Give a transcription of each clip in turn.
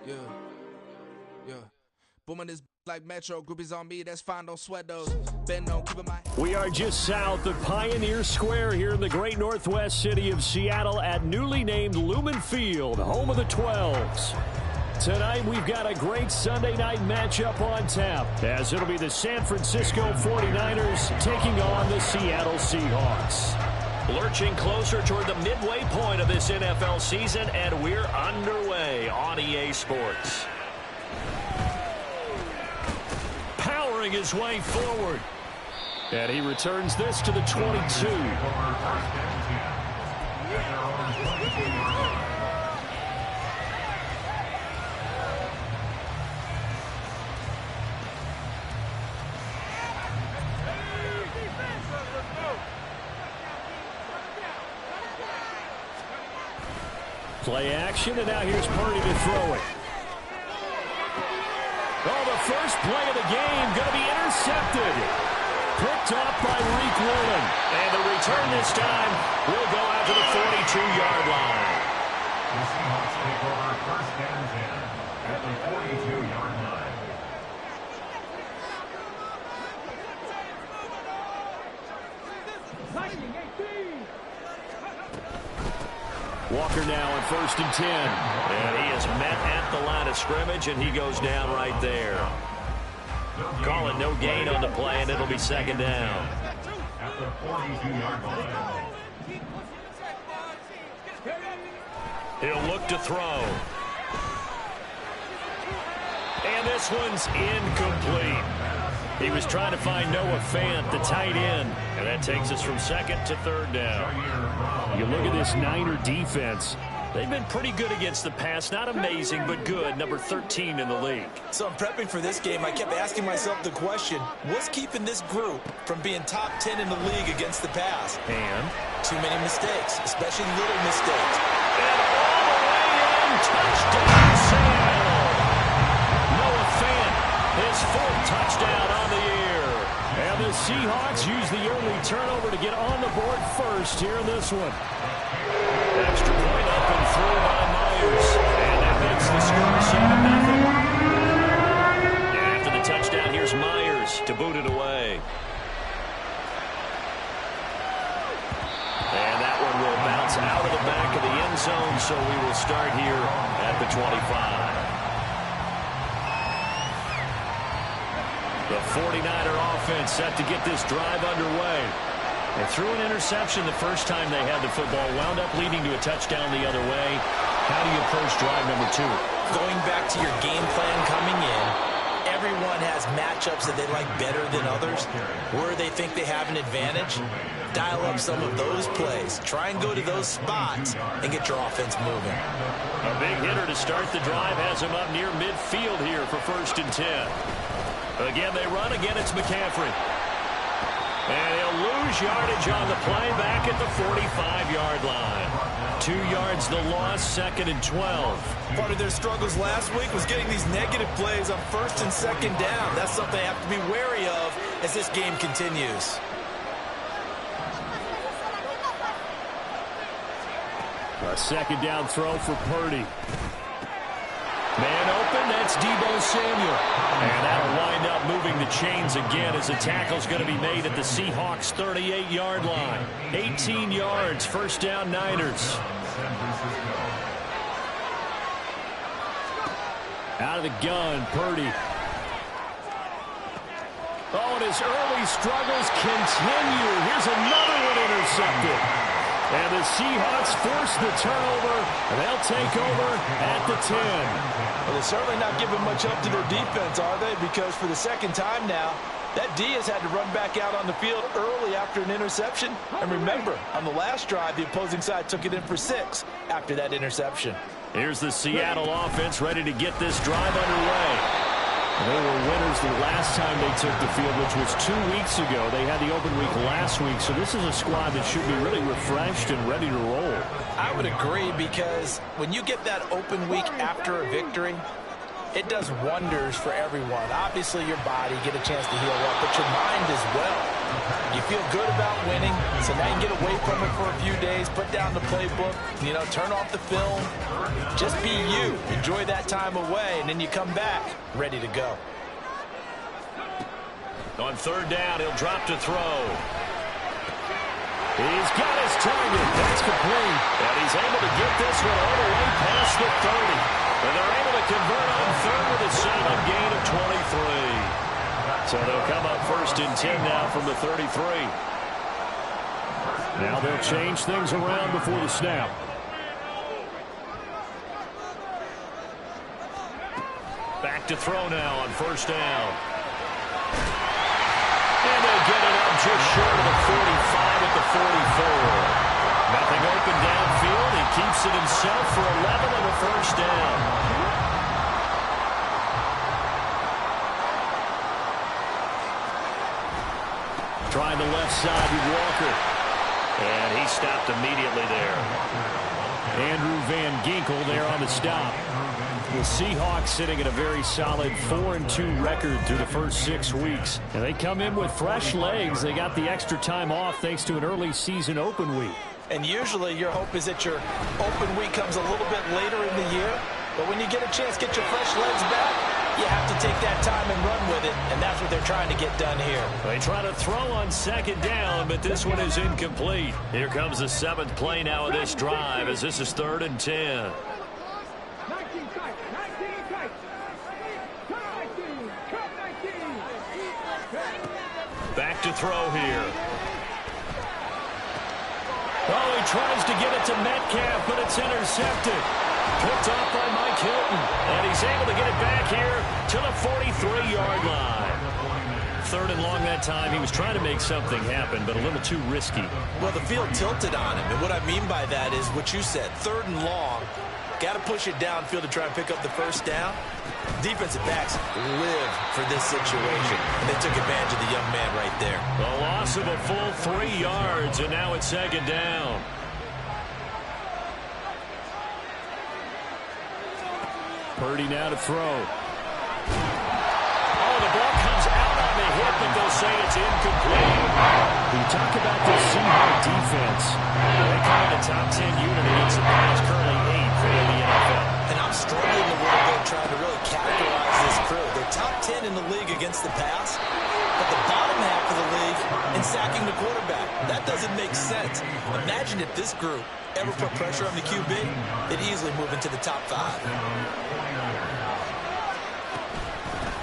Yeah, yeah. Booming this like Metro, groupies on me, that's fine, don't sweat those. Bend on, keeping my... We are just south of Pioneer Square here in the great northwest city of Seattle at newly named Lumen Field, home of the 12s. Tonight, we've got a great Sunday night matchup on tap, as it'll be the San Francisco 49ers taking on the Seattle Seahawks. Lurching closer toward the midway point of this NFL season, and we're underway on EA Sports. Powering his way forward. And he returns this to the 22. Play action, and now here's Purdy to throw it. Oh, the first play of the game going to be intercepted. Picked up by Reek Woolen. And the return this time will go out to the 42-yard line. The Seahawks take over first and 10 at the 42-yard line. Walker now on first and 10. And he is met at the line of scrimmage, and he goes down right there. Call it no gain on the play, and it'll be second down. At the 42-yard line. He'll look to throw. And this one's incomplete. He was trying to find Noah Fant, the tight end, and that takes us from second to third down. You look at this Niner defense. They've been pretty good against the pass. Not amazing, but good. Number 13 in the league. So I'm prepping for this game. I kept asking myself the question, what's keeping this group from being top 10 in the league against the pass? And? Too many mistakes, especially little mistakes. And all the way in, touchdown, Seattle. Noah Fant, his fourth touchdown on the year. And the Seahawks use the early turnover to get on the board first here in this one. Extra point up and through by Myers. And that makes the score 7-0. And after the touchdown, here's Myers to boot it away. And that one will bounce out of the back of the end zone, so we will start here at the 25. The 49er offense set to get this drive underway. They threw an interception the first time they had the football, wound up leading to a touchdown the other way. How do you approach drive number 2? Going back to your game plan coming in, everyone has matchups that they like better than others, where they think they have an advantage. Dial up some of those plays. Try and go to those spots and get your offense moving. A big hitter to start the drive has him up near midfield here for first and 10. Again, they run. Again, it's McCaffrey. And he'll lose yardage on the play back at the 45-yard line. 2 yards the loss, second and 12. Part of their struggles last week was getting these negative plays on first and second down. That's something they have to be wary of as this game continues. A second down throw for Purdy. Man open, that's Deebo Samuel. And that'll wind up moving the chains again as the tackle's going to be made at the Seahawks' 38-yard line. 18 yards, first down Niners. Out of the gun, Purdy. Oh, and his early struggles continue. Here's another one intercepted. And the Seahawks force the turnover, and they'll take over at the 10. Well, they're certainly not giving much up to their defense, are they? Because for the second time now, that D has had to run back out on the field early after an interception. And remember, on the last drive, the opposing side took it in for 6 after that interception. Here's the Seattle offense ready to get this drive underway. They were winners the last time they took the field, which was 2 weeks ago. They had the open week last week, so this is a squad that should be really refreshed and ready to roll. I would agree, because when you get that open week after a victory, it does wonders for everyone. Obviously, your body get a chance to heal up, but your mind as well. You feel good about winning, so now you get away from it for a few days, put down the playbook, turn off the film. Just be you. Enjoy that time away, and then you come back ready to go. On third down, he'll drop to throw. He's got his target. That's complete. And he's able to get this one all the way past the 30. And they're able to convert on third with a solid gain of 23. So they'll come up first and 10 now from the 33. Now they'll change things around before the snap. Back to throw now on first down. And they'll get it up just short of the 45 at the 44. Nothing open downfield. He keeps it himself for 11 on the first down. Trying the left side with Walker. And he stopped immediately there. Andrew Van Ginkel there on the stop. The Seahawks sitting at a very solid 4-2 record through the first 6 weeks. And they come in with fresh legs. They got the extra time off thanks to an early season open week. And usually your hope is that your open week comes a little bit later in the year. But when you get a chance to get your fresh legs back, you have to take that time and run with it, and that's what they're trying to get done here. They try to throw on second down, but this one is incomplete. Here comes the 7th play now of this drive as this is 3rd and 10. Back to throw here. Oh, he tries to get it to Metcalf, but it's intercepted. Picked off by Mike Hilton. And he's able to get it back here to the 43-yard line. 3rd and long that time. He was trying to make something happen, but a little too risky. Well, the field tilted on him. And what I mean by that is what you said. 3rd and long. Got to push it downfield to try and pick up the first down. Defensive backs live for this situation. And they took advantage of the young man right there. A loss of a full 3 yards, and now it's 2nd down. Purdy now to throw. Oh, the ball comes out on the hit, but they'll say it's incomplete. We talk about this Seahawks defense. They come in the top 10 unit against the pass, currently 8th in the NFL. And I'm struggling a little bit trying to really categorize this crew. They're top 10 in the league against the pass, but the bottom half of the league in sacking the quarterback. That doesn't make sense. Imagine if this group ever put pressure on the QB, they'd easily move into the top 5.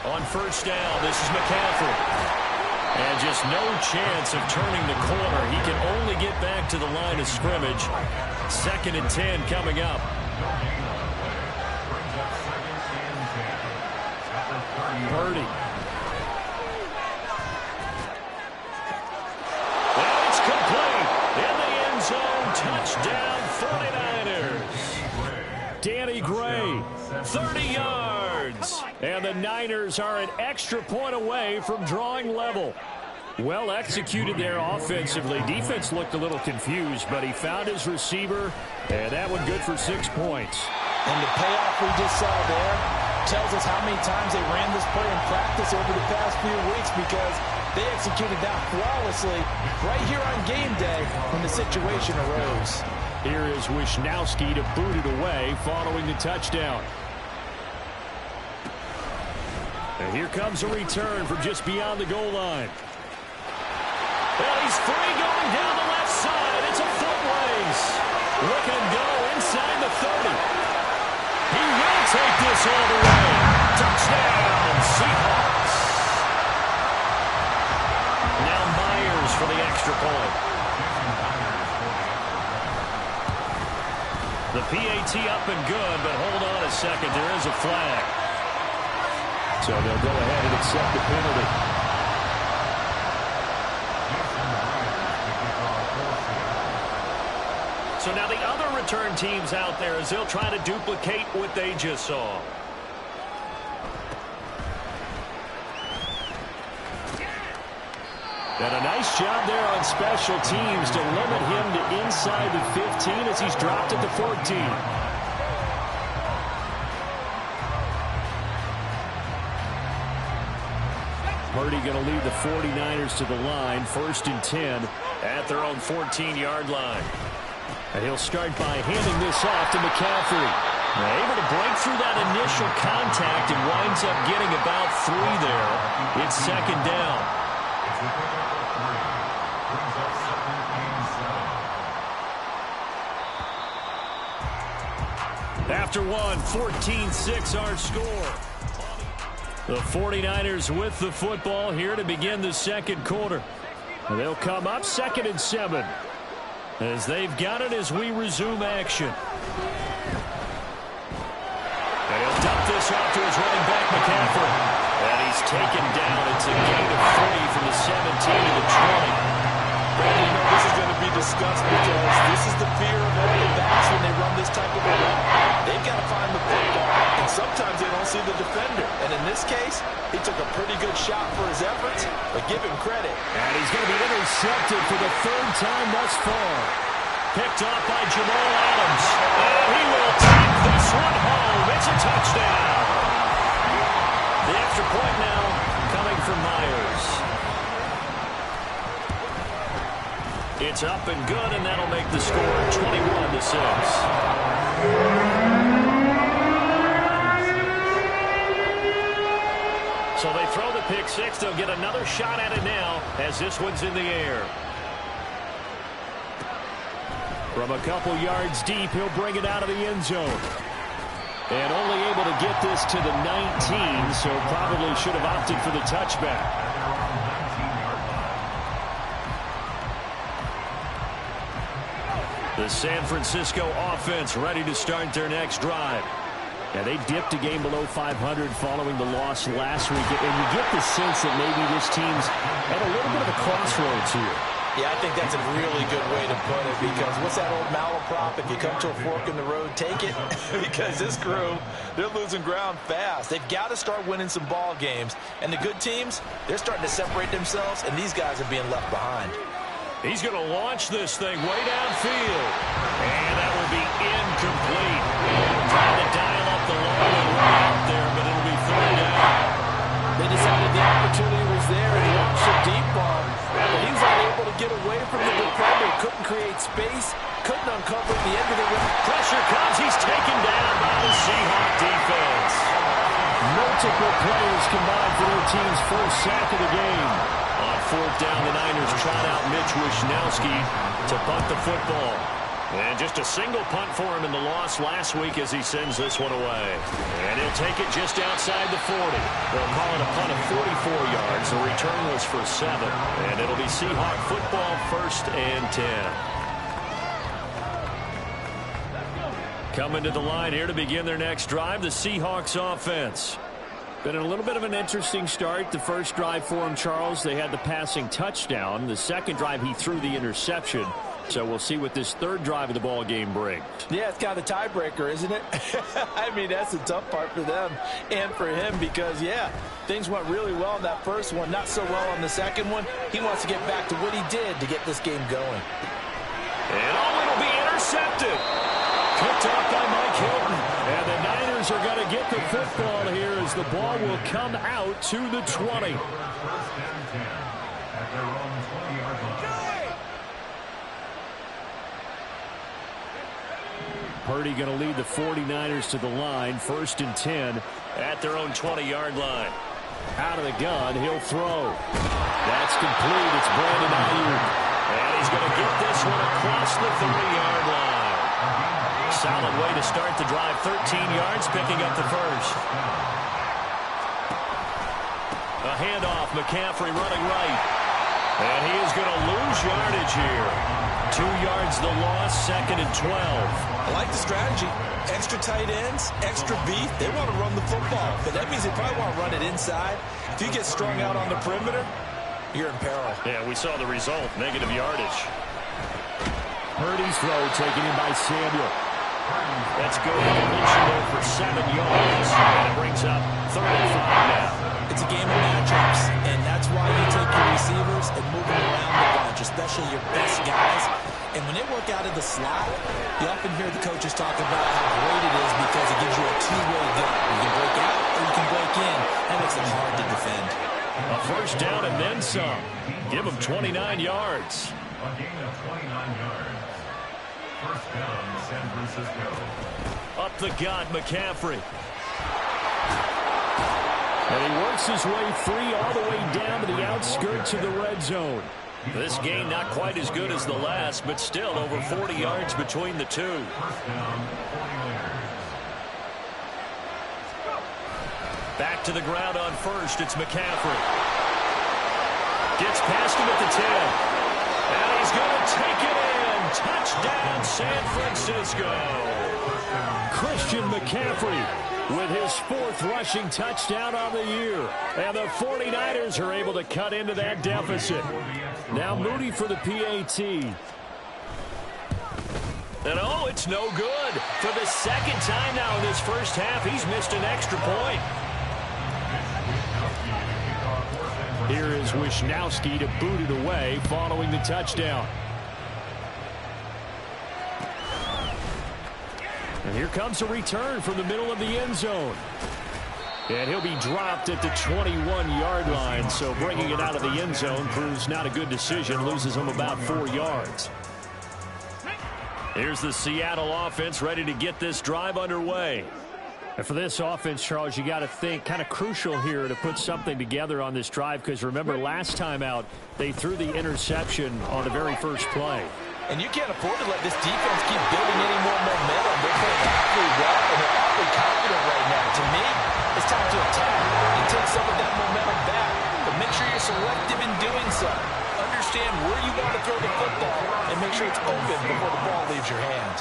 On first down, this is McCaffrey. And just no chance of turning the corner. He can only get back to the line of scrimmage. 2nd and 10 coming up. Purdy. Well, it's complete. In the end zone, touchdown 49ers. Danny Gray, 30 yards. And the Niners are an extra point away from drawing level. Well executed there offensively. Defense looked a little confused, but he found his receiver, and that one good for 6 points. And the payoff we just saw there tells us how many times they ran this play in practice over the past few weeks, because they executed that flawlessly right here on game day when the situation arose. Here is Wisnowski to boot it away following the touchdown. And here comes a return from just beyond the goal line. Well, he's free going down the left side. It's a foot race. Look at him go inside the 30. He will take this all the way. Touchdown, Seahawks. Now Myers for the extra point. The PAT up and good, but hold on a second. There is a flag. So they'll go ahead and accept the penalty. So now the other return teams out there as they'll try to duplicate what they just saw. And a nice job there on special teams to limit him to inside the 15 as he's dropped at the 14. Purdy going to lead the 49ers to the line, 1st and 10 at their own 14-yard line. And he'll start by handing this off to McCaffrey. Able to break through that initial contact and winds up getting about 3 there. It's 2nd down. After one, 14-6 our score. The 49ers with the football here to begin the second quarter. And they'll come up 2nd and 7 as they've got it as we resume action. And he'll dump this off to his running back, McCaffrey. And he's taken down. It's a gain of 3 from the 17 to the 20. Brandon, you know this is going to be discussed because this is the fear of all the backs when they run this type of a run. They've got to find the football, and sometimes they don't see the defender. And in this case, he took a pretty good shot for his efforts, but give him credit. And he's going to be intercepted for the 3rd time thus far. Picked off by Jamal Adams. And he will take this one home. It's a touchdown. The extra point now coming from Myers. It's up and good, and that'll make the score 21-6. So they throw the pick six. They'll get another shot at it now as this one's in the air. From a couple yards deep, he'll bring it out of the end zone. And only able to get this to the 19, so probably should have opted for the touchback. The San Francisco offense ready to start their next drive. Yeah, they dipped a game below 500 following the loss last week. And you get the sense that maybe this team's at a little bit of a crossroads here. Yeah, I think that's a really good way to put it because what's that old malaprop? If you come to a fork in the road, take it. Because this crew, they're losing ground fast. They've got to start winning some ball games. And the good teams, they're starting to separate themselves, and these guys are being left behind. He's going to launch this thing way downfield. And that will be incomplete. Trying to dial up the long way out there, but it'll be 3rd down. They decided the opportunity was there, and he launched a deep ball. But he was unable to get away from the defender. Couldn't create space. Couldn't uncover at the end of the route. Pressure comes. He's taken down by the Seahawk defense. Multiple players combined for their team's first sack of the game. On 4th down, the Niners trot out Mitch Wishnowski to punt the football. And just a single punt for him in the loss last week as he sends this one away. And he'll take it just outside the 40. They'll call it a punt of 44 yards. The return was for 7. And it'll be Seahawk football, 1st and 10. Coming to the line here to begin their next drive, the Seahawks offense. Been a little bit of an interesting start. The first drive for him, Charles, they had the passing touchdown. The second drive, he threw the interception. So we'll see what this 3rd drive of the ball game brings. Yeah, it's kind of a tiebreaker, isn't it? I mean, that's the tough part for them and for him because, yeah, things went really well in that first one, not so well on the second one. He wants to get back to what he did to get this game going. And it'll be intercepted. Picked off by Mike Hilton. And the Niners are going to get the football here as the ball will come out to the 20. Purdy going to lead the 49ers to the line, 1st and 10 at their own 20-yard line. Out of the gun, he'll throw. That's complete. It's Brandon Ayuk. And he's going to get this one across the 30-yard line. Solid way to start the drive. 13 yards, picking up the first. A handoff. McCaffrey running right. And he is going to lose yardage here. 2 yards the loss, 2nd and 12. I like the strategy. Extra tight ends, extra beef. They want to run the football, but that means they probably want to run it inside. If you get strung out on the perimeter, you're in peril. Yeah, we saw the result, negative yardage. Purdy's throw taken in by Samuel. That's good. Completion there for 7 yards. And it brings up 3rd and 5 now. It's a game of matchups, and that's why you take your receivers and move them around the bunch, especially your best guys. And when they work out of the slot, you often hear the coaches talk about how great it is because it gives you a two-way gun. You can break out or you can break in. That makes it hard to defend. A first down and then some. Give him 29 yards. A gain of 29 yards. First down, San Francisco. Up the gut, McCaffrey. And he works his way free all the way down to the outskirts of the red zone. This game not quite as good as the last, but still over 40 yards between the two. First down, 49ers. Back to the ground on first. It's McCaffrey. Gets past him at the 10. And he's going to take it in. Touchdown, San Francisco. Christian McCaffrey with his 4th rushing touchdown on the year. And the 49ers are able to cut into that deficit. Now Moody for the PAT. And oh, it's no good. For the second time now in this first half, he's missed an extra point. Here is Wisnowski to boot it away following the touchdown. And here comes a return from the middle of the end zone. And he'll be dropped at the 21-yard line, so bringing it out of the end zone proves not a good decision, loses him about 4 yards. Here's the Seattle offense ready to get this drive underway. And for this offense, Charles, you got to think kind of crucial here to put something together on this drive, because remember last time out they threw the interception on the very first play. And you can't afford to let this defense keep building any more momentum. They're playing awfully well, and they're awfully confident right now. To me, it's time to attack and take some of that momentum back. But make sure you're selective in doing so. Understand where you want to throw the football and make sure it's open before the ball leaves your hands.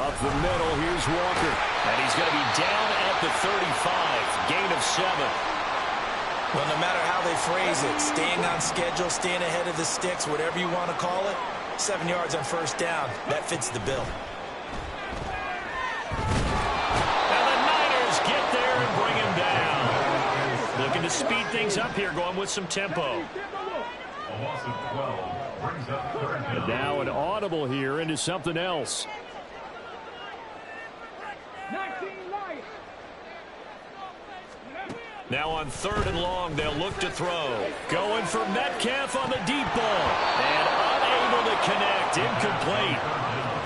Up the middle, here's Walker. And he's going to be down at the 35. Gain of 7. Well, no matter how they phrase it, staying on schedule, staying ahead of the sticks, whatever you want to call it, 7 yards on first down, that fits the bill. And the Niners get there and bring him down. Looking to speed things up here, going with some tempo. A loss of 12 brings up third down. And now an audible here into something else. Now on 3rd and long, they'll look to throw. Going for Metcalf on the deep ball. And unable to connect. Incomplete.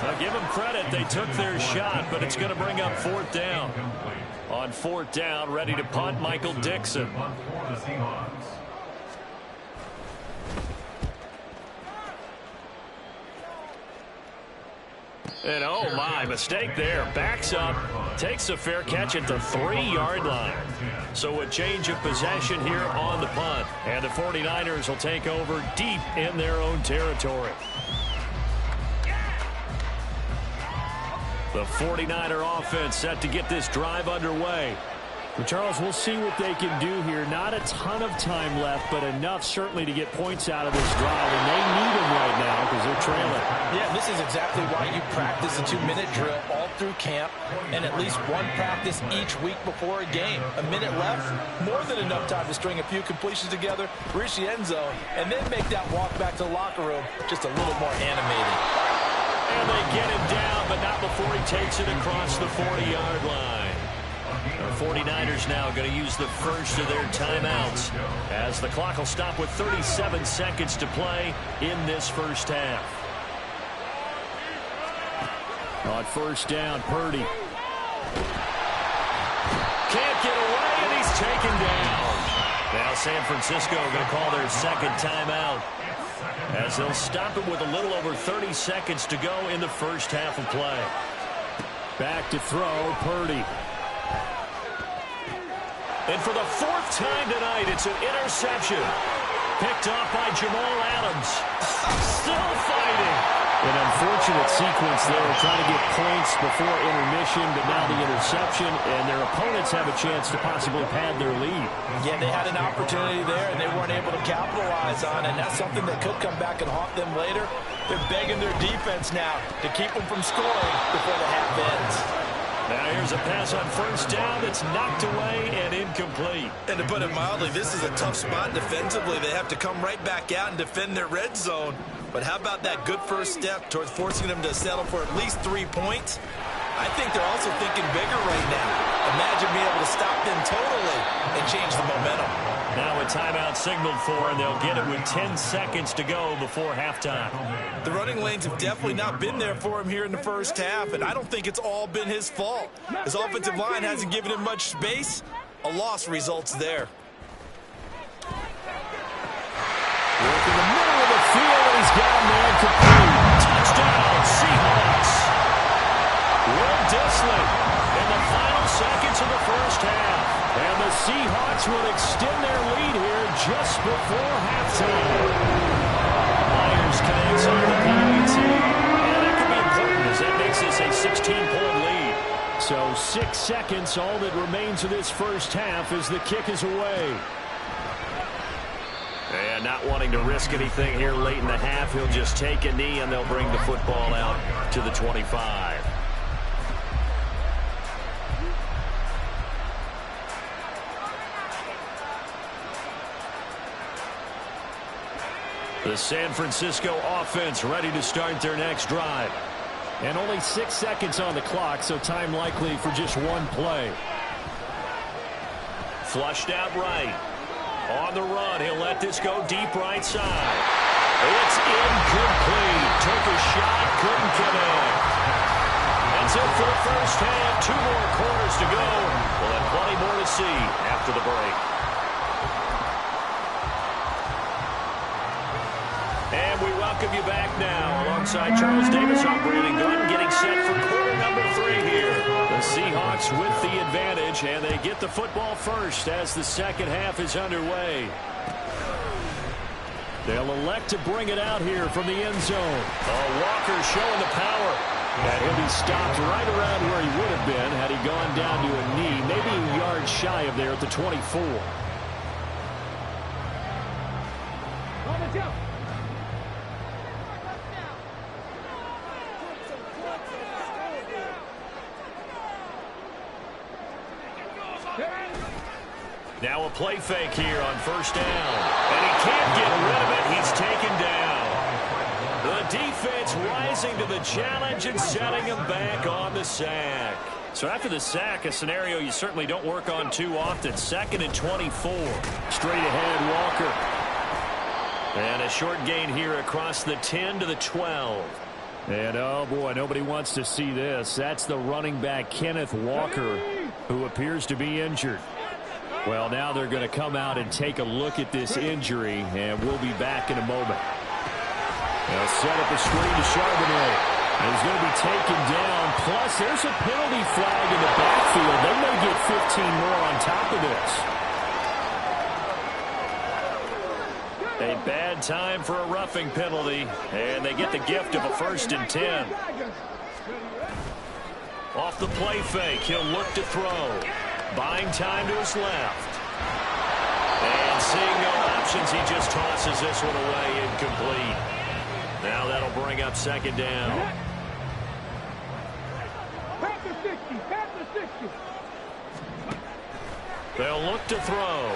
Now give them credit. They took their shot, but it's going to bring up 4th down. On 4th down, ready to punt, Michael Dixon. And oh my, mistake there. Backs up, takes a fair catch at the 3-yard line. So a change of possession here on the punt. And the 49ers will take over deep in their own territory. The 49er offense set to get this drive underway. Well, Charles, we'll see what they can do here. Not a ton of time left, but enough certainly to get points out of this drive. And they need them right now because they're trailing. Yeah, this is exactly why you practice a 2-minute drill all through camp and at least one practice each week before a game. A minute left, more than enough time to string a few completions together, reach the end zone, and then make that walk back to the locker room just a little more animated. And they get him down, but not before he takes it across the 40-yard line. The 49ers now going to use the first of their timeouts as the clock will stop with 37 seconds to play in this first half. On first down, Purdy. Can't get away, and he's taken down. Now San Francisco going to call their second timeout as they'll stop it with a little over 30 seconds to go in the first half of play. Back to throw, Purdy. And for the 4th time tonight, it's an interception. Picked off by Jamal Adams. Still fighting. An unfortunate sequence there, trying to get points before intermission, but now the interception, and their opponents have a chance to possibly pad their lead. Yeah, they had an opportunity there, and they weren't able to capitalize on it. And that's something that could come back and haunt them later. They're begging their defense now to keep them from scoring before the half ends. Now here's a pass on first down that's knocked away and incomplete. And to put it mildly, this is a tough spot defensively. They have to come right back out and defend their red zone. But how about that good first step towards forcing them to settle for at least 3 points? I think they're also thinking bigger right now. Imagine being able to stop them totally and change the momentum. Now a timeout signaled for, and they'll get it with 10 seconds to go before halftime. The running lanes have definitely not been there for him here in the first half, and I don't think it's all been his fault. His offensive line hasn't given him much space. A loss results there. Work in the middle of the field, and he's got a man complete. Touchdown, Seahawks. Will Dissly in the final seconds of the first half. And the Seahawks will extend their lead here just before halftime. Myers connects on the PAT. And that could be important as that makes this a 16-point lead. So 6 seconds, all that remains of this first half as the kick is away. And not wanting to risk anything here late in the half, he'll just take a knee and they'll bring the football out to the 25. The San Francisco offense ready to start their next drive. And only 6 seconds on the clock, so time likely for just one play. Flushed out right. On the run, he'll let this go deep right side. It's incomplete. Took a shot, couldn't connect. That's it for the first half. 2 more quarters to go. We'll have plenty more to see after the break. And we welcome you back now. Alongside Charles Davis, I'm Brandon Gunn, getting set for quarter number 3 here. The Seahawks with the advantage, and they get the football first as the second half is underway. They'll elect to bring it out here from the end zone. Walker showing the power. And he'll be stopped right around where he would have been had he gone down to a knee, maybe a yard shy of there at the 24. On the jump. Now a play fake here on first down. And he can't get rid of it. He's taken down. The defense rising to the challenge and setting him back on the sack. So after the sack, a scenario you certainly don't work on too often. 2nd and 24. Straight ahead, Walker. And a short gain here across the 10 to the 12. And, oh, boy, nobody wants to see this. That's the running back, Kenneth Walker, who appears to be injured. Well, now they're going to come out and take a look at this injury, and we'll be back in a moment. They'll set up a screen to Charbonnet. And he's going to be taken down. Plus, there's a penalty flag in the backfield. They may get 15 more on top of this. A bad time for a roughing penalty, and they get the gift of a 1st and 10. Off the play fake, he'll look to throw. Buying time to his left. And seeing no options, he just tosses this one away incomplete. Now that'll bring up 2nd down. Pass the 60. Pass the 60. They'll look to throw.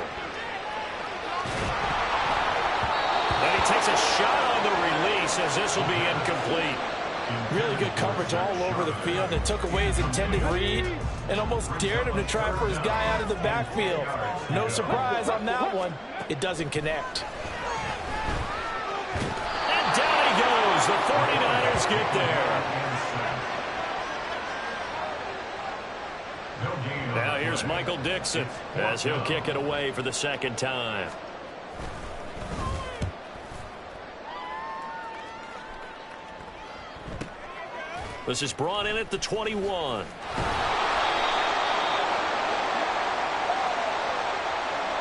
And he takes a shot on the release as this will be incomplete. Really good coverage all over the field. It took away his intended read and almost dared him to try for his guy out of the backfield. No surprise on that one. It doesn't connect. And down he goes. The 49ers get there. Now here's Michael Dixon as he'll kick it away for the 2nd time. This is brought in at the 21.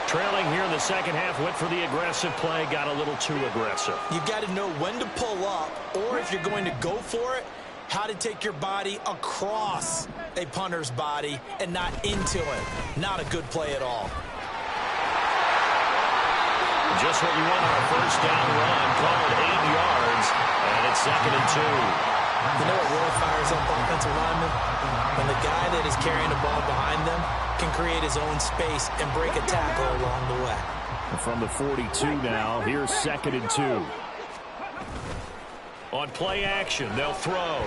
Trailing here in the second half, went for the aggressive play, got a little too aggressive. You've got to know when to pull up, or if you're going to go for it, how to take your body across a punter's body and not into it. Not a good play at all. Just what you want on a 1st down run, called 8 yards, and it's 2nd and 2. You know what really fires up offensive linemen? When the guy that is carrying the ball behind them can create his own space and break a tackle along the way. From the 42 now, here's 2nd and 2. On play action, they'll throw.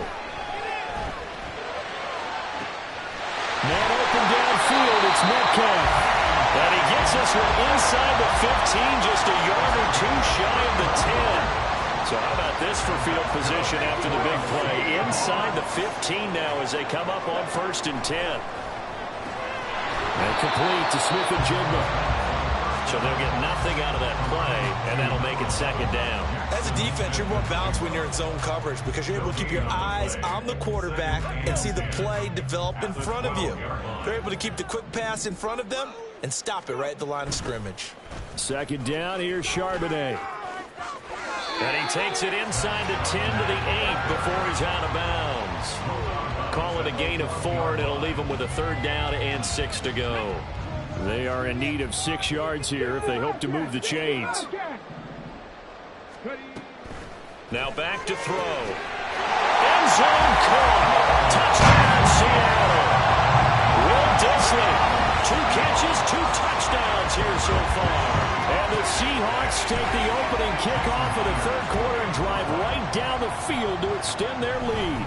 Man open downfield, it's Metcalf. And he gets this one inside the 15, just a yard or two shy of the 10. So how about this for field position after the big play? Inside the 15 now as they come up on 1st and 10. And complete to Smith and Jigba. So they'll get nothing out of that play, and that'll make it 2nd down. As a defense, you're more balanced when you're in zone coverage because you're able to keep your eyes on the quarterback and see the play develop in front of you. They're able to keep the quick pass in front of them and stop it right at the line of scrimmage. 2nd down, here's Charbonnet. And he takes it inside the 10 to the 8 before he's out of bounds. Call it a gain of 4, and it'll leave him with a 3rd down and 6 to go. They are in need of 6 yards here if they hope to move the chains. Now back to throw. End zone caught. Touchdown, Seattle. Will Dissly. 2 catches, 2 touchdowns here so far. And the Seahawks take the opening kickoff of the 3rd quarter and drive right down the field to extend their lead.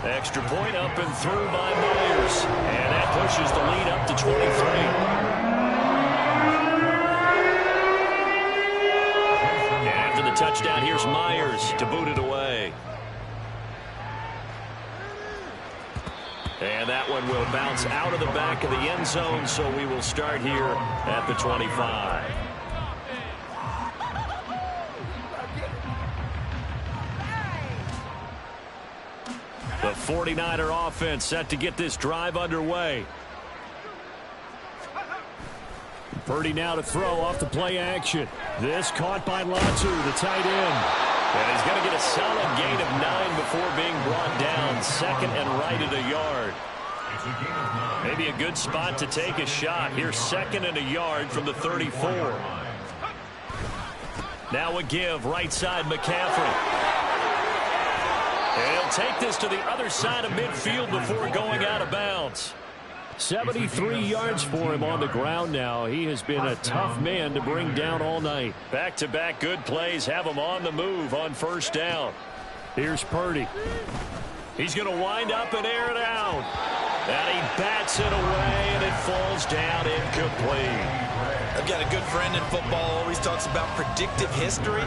Extra point up and through by Myers. And that pushes the lead up to 23. And after the touchdown, here's Myers to boot it away. And that one will bounce out of the back of the end zone, so we will start here at the 25. The 49er offense set to get this drive underway. Purdy now to throw off the play action. This caught by Latu, the tight end. And he's going to get a solid gain of 9 before being brought down. 2nd and right at a yard. Maybe a good spot to take a shot. Here's 2nd and a yard from the 34. Now a give, right side McCaffrey. And he'll take this to the other side of midfield before going out of bounds. 73 yards for him on the ground now. He has been a tough man to bring down all night. Back-to-back good plays have him on the move on 1st down. Here's Purdy. He's going to wind up and air it out. And he bats it away, and it falls down incomplete. I've got a good friend in football, always talks about predictive history.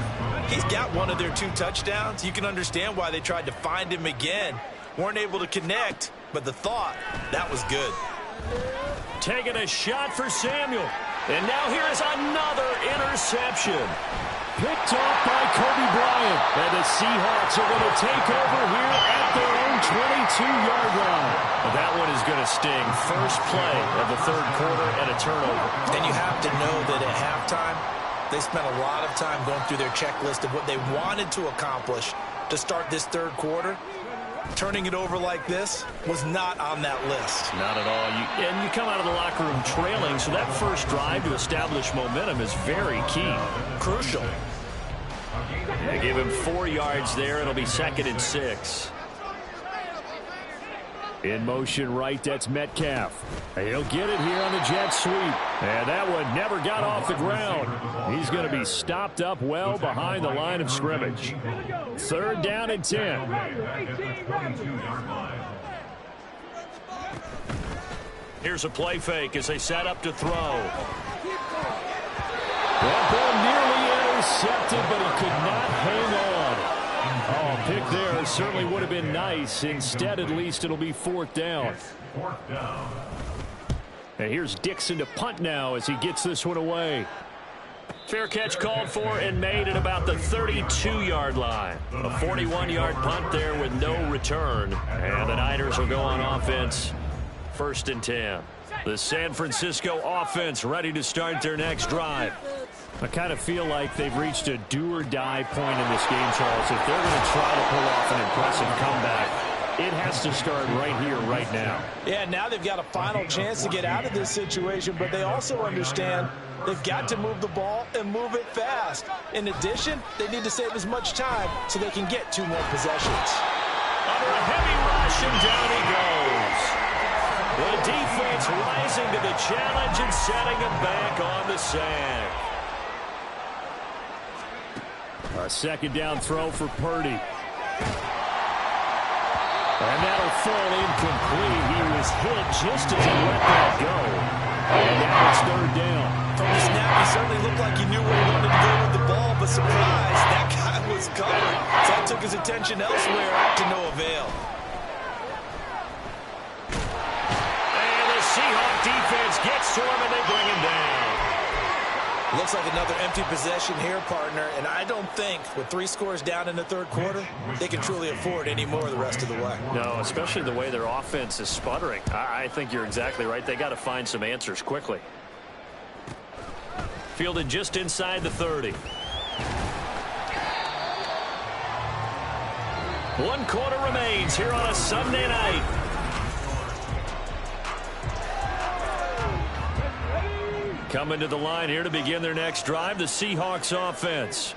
He's got one of their 2 touchdowns. You can understand why they tried to find him again. Weren't able to connect, but the thought, that was good. Taking a shot for Samuel. And now here is another interception. Picked off by Kobe Bryant. And the Seahawks are going to take over here at their own 22-yard line. That one is going to sting. First play of the 3rd quarter and a turnover. And you have to know that at halftime, they spent a lot of time going through their checklist of what they wanted to accomplish to start this 3rd quarter. Turning it over like this was not on that list. Not at all. And you come out of the locker room trailing, so that first drive to establish momentum is very key. Crucial. They give him 4 yards there. It'll be 2nd and 6. In motion right, that's Metcalf. He'll get it here on the jet sweep. And that one never got off the ground. He's going to be stopped up well behind the line of scrimmage. 3rd down and 10. Here's a play fake as they set up to throw. That ball nearly intercepted, but he could not hang on. Oh, pick there certainly would have been nice. Instead, at least it'll be 4th down. And here's Dixon to punt now as he gets this one away. Fair catch called for and made at about the 32-yard line. A 41-yard punt there with no return. And the Niners will go on offense. 1st and 10. The San Francisco offense ready to start their next drive. I kind of feel like they've reached a do-or-die point in this game, Charles. If they're going to try to pull off an impressive comeback, it has to start right here, right now. Yeah, now they've got a final chance to get out of this situation, but they also understand they've got to move the ball and move it fast. In addition, they need to save as much time so they can get 2 more possessions. Under a heavy rush, and down he goes. The defense rising to the challenge and setting him back on the sack. A 2nd down throw for Purdy. And that'll will fall incomplete. He was hit just as he let that go. And now it's third down. From the snap, he certainly looked like he knew where he wanted to go with the ball, but surprise, that guy was covered. So that took his attention elsewhere to no avail. And the Seahawk defense gets to him, and they bring him down. Looks like another empty possession here, partner, and I don't think with 3 scores down in the third quarter, they can truly afford any more the rest of the way. No, especially the way their offense is sputtering. I think you're exactly right. They got to find some answers quickly. Fielded just inside the 30. 1 quarter remains here on a Sunday night. Coming to the line here to begin their next drive, the Seahawks offense.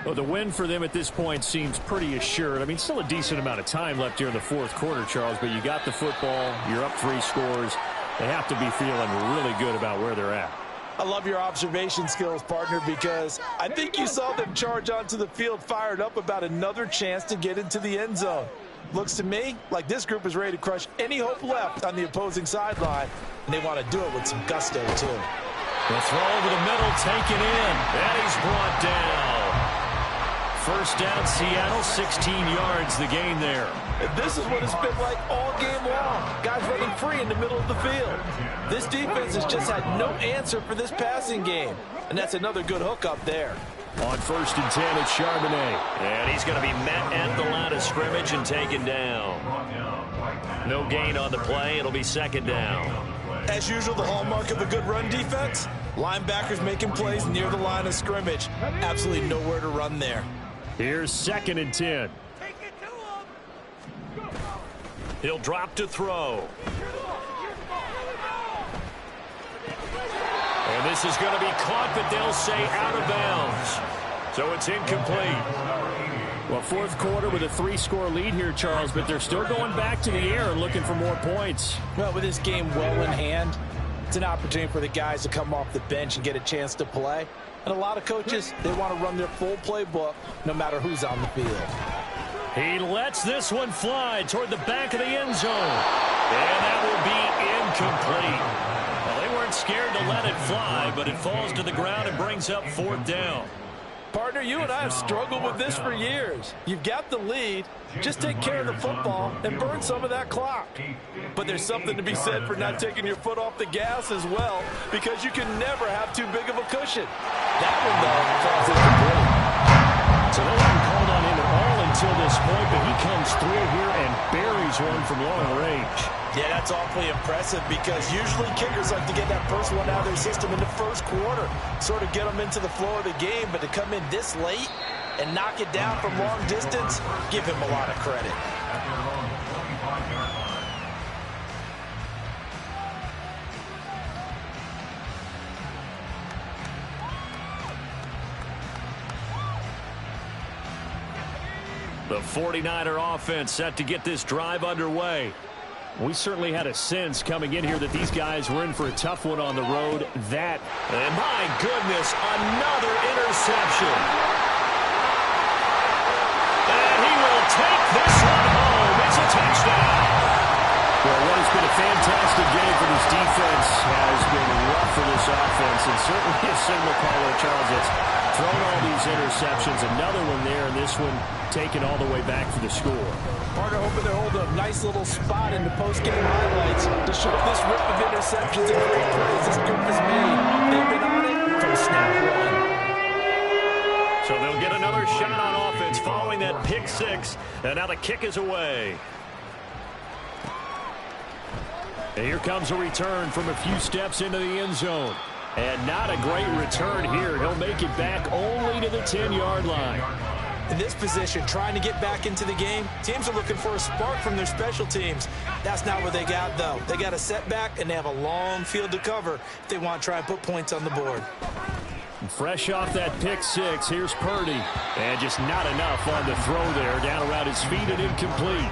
Well, the win for them at this point seems pretty assured. I mean, still a decent amount of time left here in the fourth quarter, Charles, but you got the football, you're up 3 scores. They have to be feeling really good about where they're at. I love your observation skills, partner, because I think you saw them charge onto the field fired up about another chance to get into the end zone. Looks to me like this group is ready to crush any hope left on the opposing sideline, and they want to do it with some gusto, too. The throw over the middle, taken in, and he's brought down. First down, Seattle, 16 yards the gain there. And this is what it's been like all game long. Guys running free in the middle of the field. This defense has just had no answer for this passing game, and that's another good hook up there. On 1st and 10, it's Charbonnet. And he's going to be met at the line of scrimmage and taken down. No gain on the play. It'll be 2nd down. As usual, the hallmark of a good run defense, linebackers making plays near the line of scrimmage. Absolutely nowhere to run there. Here's 2nd and 10. He'll drop to throw. And this is going to be caught, but they'll say out of bounds. So it's incomplete. Well, fourth quarter with a 3-score lead here, Charles, but they're still going back to the air and looking for more points. Well, with this game well in hand, it's an opportunity for the guys to come off the bench and get a chance to play. And a lot of coaches, they want to run their full playbook no matter who's on the field. He lets this one fly toward the back of the end zone. And that will be incomplete. Well, they weren't scared to let it fly, but it falls to the ground and brings up 4th down. Partner, you and I have struggled with this for years. You've got the lead. Just take care of the football and burn some of that clock. But there's something to be said for not taking your foot off the gas as well, because you can never have too big of a cushion. That one, though, falls incomplete. So they haven't called on him at all until this point, but he comes through here and buries one from long range. Yeah, that's awfully impressive because usually kickers like to get that first one out of their system in the first quarter, sort of get them into the flow of the game, but to come in this late and knock it down from long distance, give him a lot of credit. The 49er offense set to get this drive underway. We certainly had a sense coming in here that these guys were in for a tough one on the road. And my goodness, another interception. And he will take this one home. It's a touchdown. Well, what has been a fantastic game for this defense has been rough for this offense, and certainly a signal caller, Charles, that's thrown all these interceptions. Another one there, and this one taken all the way back for the score. Partner hoping they're holding a nice little spot in the post-game highlights to show this rip of interceptions and great plays this group has made. They've been on it from snap one. So they'll get another shot on offense following that pick 6, and now the kick is away. And here comes a return from a few steps into the end zone. And not a great return here. He'll make it back only to the 10-yard line. In this position, trying to get back into the game, teams are looking for a spark from their special teams. That's not what they got, though. They got a setback, and they have a long field to cover if they want to try and put points on the board. Fresh off that pick 6, here's Purdy. And just not enough on the throw there. Down around his feet and incomplete.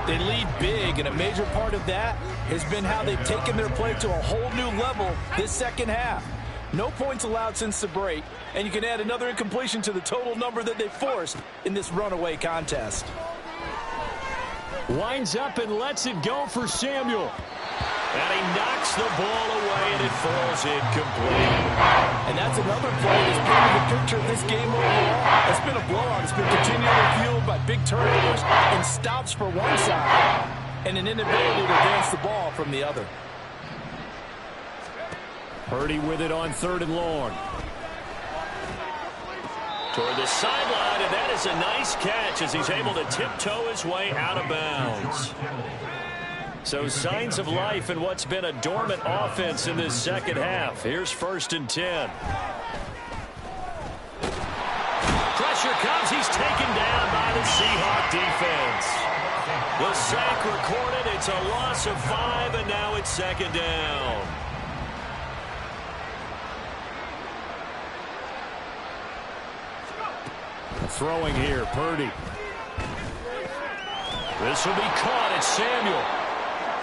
They lead big, and a major part of that has been how they've taken their play to a whole new level this second half. No points allowed since the break, and you can add another incompletion to the total number that they forced in this runaway contest. Winds up and lets it go for Samuel. And he knocks the ball away, and it falls incomplete. And that's another play that's painted the picture of this game overall. It's been a blowout. It's been continually fueled by big turnovers and stops for one side and an inability to advance the ball from the other. Purdy with it on 3rd and long. Toward the sideline, and that is a nice catch as he's able to tiptoe his way out of bounds. So signs of life in what's been a dormant offense in this second half. Here's 1st and 10. Pressure comes. He's taken down by the Seahawk defense. The sack recorded. It's a loss of 5, and now it's 2nd down. Throwing here, Purdy. This will be caught. It's Samuel.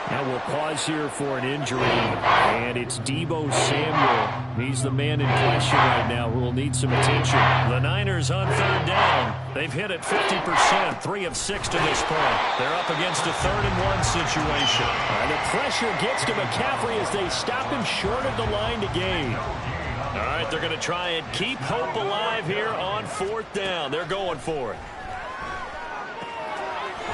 Now we'll pause here for an injury, and it's Deebo Samuel. He's the man in question right now who will need some attention. The Niners on 3rd down. They've hit it 50%, 3 of 6 to this point. They're up against a 3rd and 1 situation. And the pressure gets to McCaffrey as they stop him short of the line to gain. All right, they're going to try and keep hope alive here on 4th down. They're going for it.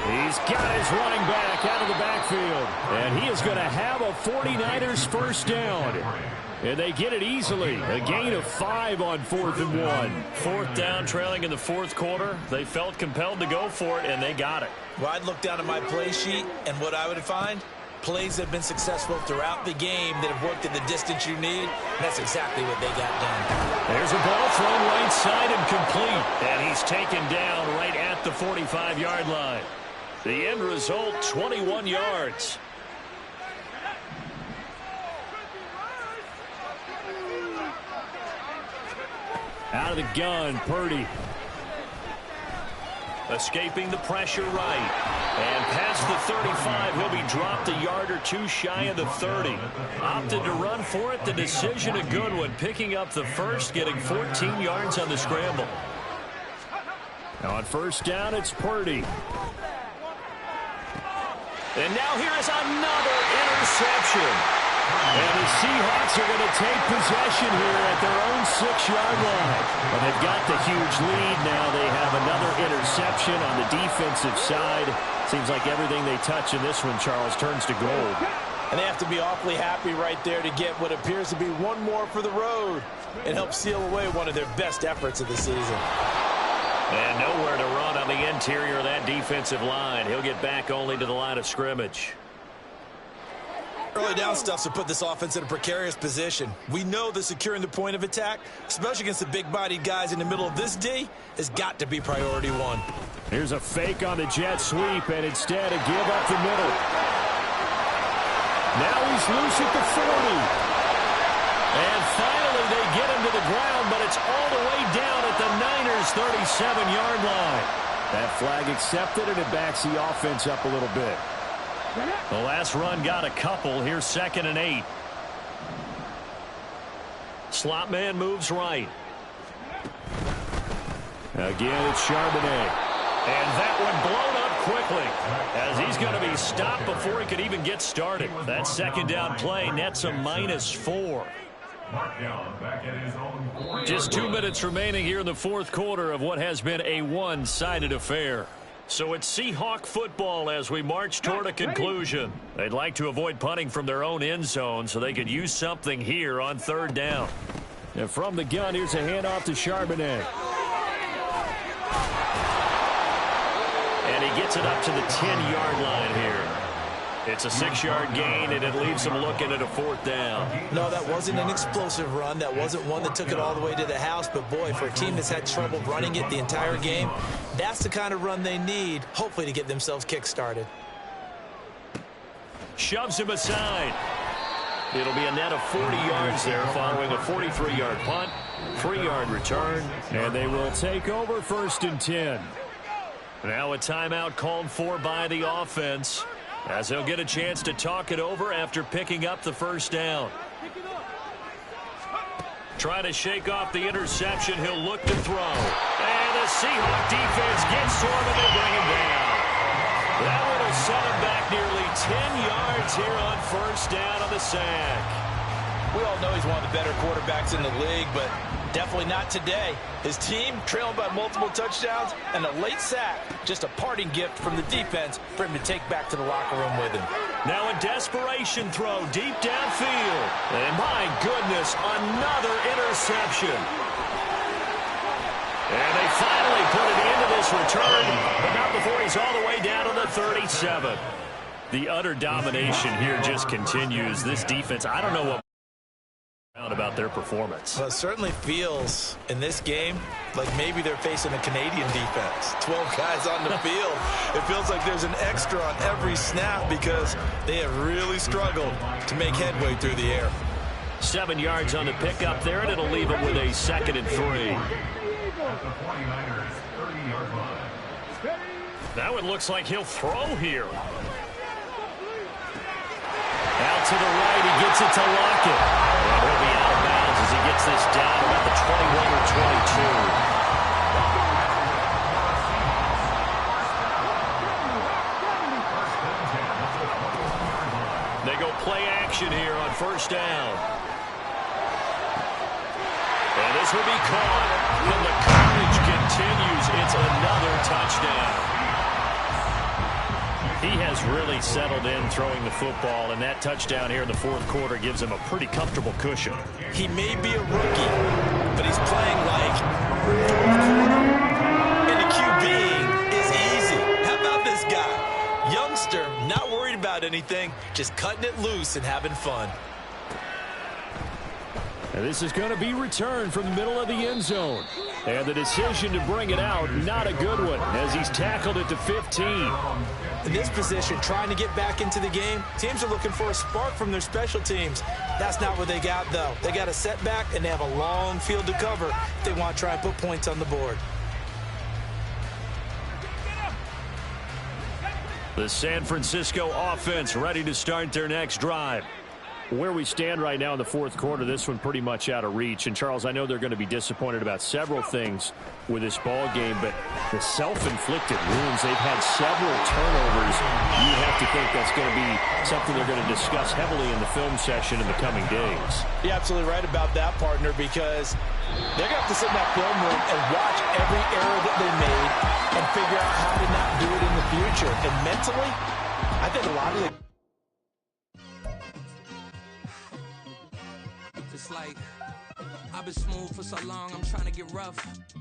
He's got his running back out of the backfield. And he is going to have a 49ers first down. And they get it easily. A gain of 5 on 4th and 1. 4th down, trailing in the 4th quarter. They felt compelled to go for it, and they got it. Well, I'd look down at my play sheet, and what I would find, plays that have been successful throughout the game that have worked in the distance you need. And that's exactly what they got done. There's a ball thrown right side and complete. And he's taken down right at the 45-yard line. The end result, 21 yards. Out of the gun, Purdy. Escaping the pressure right. And past the 35, he'll be dropped a yard or 2 shy of the 30. Opted to run for it. The decision a good one. Picking up the first, getting 14 yards on the scramble. Now on 1st down, it's Purdy. And now here is another interception. And the Seahawks are going to take possession here at their own 6-yard line. Well, they've got the huge lead now. They have another interception on the defensive side. Seems like everything they touch in this one, Charles, turns to gold. And they have to be awfully happy right there to get what appears to be one more for the road and help seal away one of their best efforts of the season. And nowhere to run on the interior of that defensive line. He'll get back only to the line of scrimmage. Early down stuffs will put this offense in a precarious position. We know that securing the point of attack, especially against the big-bodied guys in the middle of this D, has got to be priority 1. Here's a fake on the jet sweep, and instead a give up the middle. Now he's loose at the 40. And finally they get him to the ground, but it's all the way down at the Niners' 37-yard line. That flag accepted, and it backs the offense up a little bit. The last run got a couple. Here's 2nd and 8. Slot man moves right. Again, it's Charbonnet. And that one blown up quickly as he's going to be stopped before he could even get started. That 2nd down play nets a -4. Just 2 minutes remaining here in the 4th quarter of what has been a one-sided affair. So it's Seahawk football as we march toward a conclusion. They'd like to avoid punting from their own end zone so they could use something here on 3rd down. And from the gun, here's a handoff to Charbonnet. And he gets it up to the 10-yard line here. It's a 6-yard gain, and it leaves them looking at a 4th down. No, that wasn't an explosive run. That wasn't one that took it all the way to the house. But, boy, for a team that's had trouble running it the entire game, that's the kind of run they need, hopefully, to get themselves kick-started. Shoves him aside. It'll be a net of 40 yards there following a 43-yard punt, 3-yard return. And they will take over 1st and 10. Now a timeout called for by the offense, as they'll get a chance to talk it over after picking up the 1st down. Trying to shake off the interception. He'll look to throw. And the Seahawk defense gets to him, and they bring him down. That one will will set him back nearly 10 yards here on first down on the sack. We all know he's one of the better quarterbacks in the league, but definitely not today. His team trailing by multiple touchdowns and a late sack. Just a parting gift from the defense for him to take back to the locker room with him. Now a desperation throw deep downfield. And my goodness, another interception. And they finally put an end to this return, but not before he's all the way down to the 37. The utter domination here just continues. This defense, I don't know what about their performance. Well, it certainly feels in this game like maybe they're facing a Canadian defense. 12 guys on the field. It feels like there's an extra on every snap because they have really struggled to make headway through the air. 7 yards on the pickup there, and it'll leave them with a 2nd and 3. At the 49ers 30-yard line. Now it looks like he'll throw here. Out to the right, he gets it to Lockett. And he'll be out of bounds as he gets this down about the 21 or 22. They go play action here on first down. And this will be caught. And the coverage continues. It's another touchdown. He has really settled in throwing the football, and that touchdown here in the fourth quarter gives him a pretty comfortable cushion. He may be a rookie, but he's playing like fourth quarter, and the QBing is easy. How about this guy? Youngster, not worried about anything, just cutting it loose and having fun. And this is going to be returned from the middle of the end zone. And the decision to bring it out, not a good one, as he's tackled it to 15. In this position, trying to get back into the game, teams are looking for a spark from their special teams. That's not what they got, though. They got a setback, and they have a long field to cover if they want to try and put points on the board. The San Francisco offense ready to start their next drive. Where we stand right now in the fourth quarter, this one pretty much out of reach. And, Charles, I know they're going to be disappointed about several things with this ball game, but the self-inflicted wounds, they've had several turnovers. You have to think that's going to be something they're going to discuss heavily in the film session in the coming days. You're absolutely right about that, partner, because they're going to have to sit in that film room and watch every error that they made and figure out how to not do it in the future. And mentally, I think a lot of it. It's like, I've been smooth for so long, I'm trying to get rough.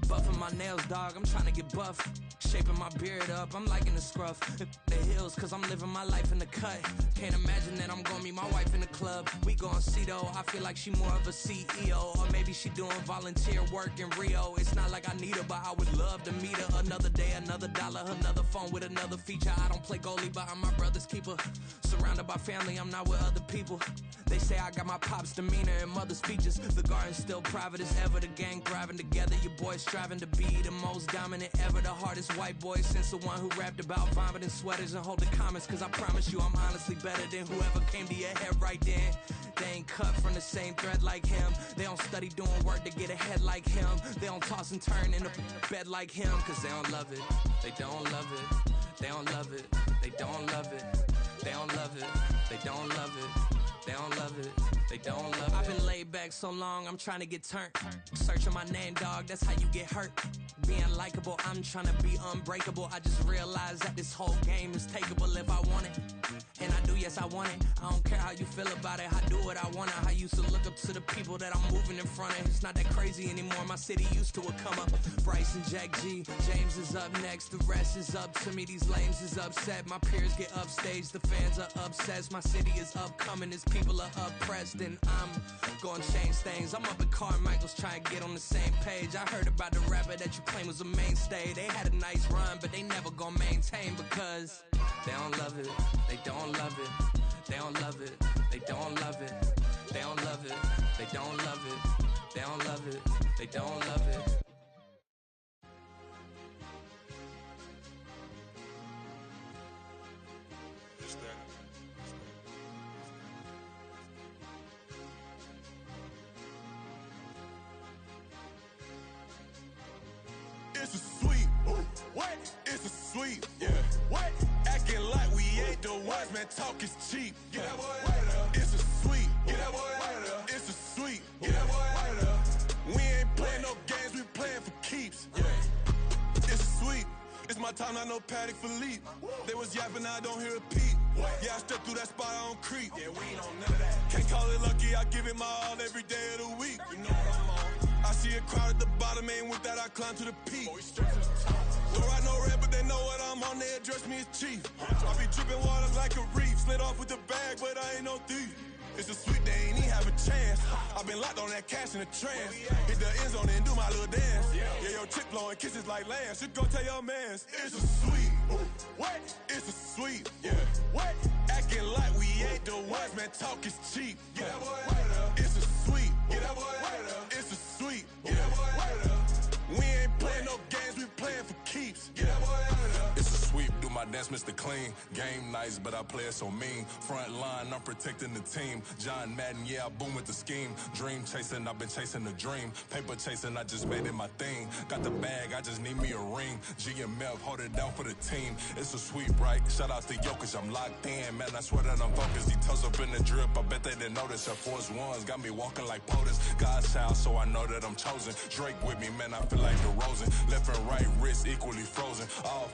Buffing my nails, dog, I'm trying to get buff. Shaping my beard up, I'm liking the scruff. The hills, cause I'm living my life in the cut. Can't imagine that I'm gonna meet my wife in the club. We gon' see though, I feel like she more of a CEO. Or maybe she doing volunteer work in Rio. It's not like I need her, but I would love to meet her. Another day, another dollar, another phone with another feature. I don't play goalie, but I'm my brother's keeper. Surrounded by family, I'm not with other people. They say I got my pop's demeanor and mother's features. The garden's still private as ever. The gang thriving together. Your boys striving to be the most dominant ever. The hardest white boy since the one who rapped about vomiting sweaters and hold the comments. Cause I promise you I'm honestly better than whoever came to your head right then. They ain't cut from the same thread like him. They don't study doing work to get ahead like him. They don't toss and turn in a bed like him. Cause they don't love it. They don't love it. They don't love it. They don't love it. They don't love it. They don't love it. They don't love it. They don't love it. I've been laid back so long, I'm trying to get turned. Searching my name, dog, that's how you get hurt. Being likable, I'm trying to be unbreakable. I just realized that this whole game is takeable if I want it. And I do, yes, I want it. I don't care how you feel about it. I do what I want to. I used to look up to the people that I'm moving in front of. It's not that crazy anymore. My city used to a come up. Bryce and Jack G. James is up next. The rest is up to me. These lames is upset. My peers get upstage. The fans are obsessed. My city is upcoming. These people are oppressed. And I'm gonna change things. I'm up at Carmichael's trying to get on the same page. I heard about the rapper that you claim was a mainstay. They had a nice run, but they never gonna maintain because they don't love it. They don't love it. They don't love it. They don't love it. They don't love it. They don't love it. They don't love it. They don't love it. It's a sweet. What? It's a sweet. Yeah. What? Act Acting like we ain't the ones, man, talk is cheap. Get that boy right up. It's a sweep. Get that boy right up. It's a sweep. Get that boy right up. We ain't playing no games, we playing for keeps. Yeah. It's a sweep. It's my time, I know Patek Philippe. They was yapping, I don't hear a peep. Yeah, I step through that spot, I don't creep. Yeah, we ain't on none of that. Can't call it lucky, I give it my all every day of the week. You know what I'm on. I see a crowd at the bottom, ain't with that, I climb to the peak. Don't ride no red, but they know what I'm on, they address me as chief. I be dripping water like a reef, slid off with the bag, but I ain't no thief. It's a sweet, they ain't even have a chance. I been locked on that cash in a trance. Hit the end zone and do my little dance. Yeah, your chick blowing kisses like Lance. You go tell your mans. It's a sweet. What? It's a sweet. Yeah. What? Acting like we ain't the ones, man. Talk is cheap. Get that boy right up. It's a sweet. Get that boy right up. It's a sweet. Get that boy right up. We ain't playing no games, we playing for keeps. Get that boy right up. It's a sweep. Do my dance, Mr. Clean. Game nice, but I play it so mean. Front line, I'm protecting the team. John Madden, yeah, I boom with the scheme. Dream chasing, I've been chasing the dream. Paper chasing, I just made it my thing. Got the bag, I just need me a ring. G and Mel, hold it down for the team. It's a sweep, right? Shout out to Jokic, I'm locked in. Man, I swear that I'm focused. He toes up in the drip, I bet they didn't notice. Air Force Ones got me walking like POTUS. God's child, so I know that I'm chosen. Drake with me, man, I feel like DeRozan. Left and right wrist equally frozen. All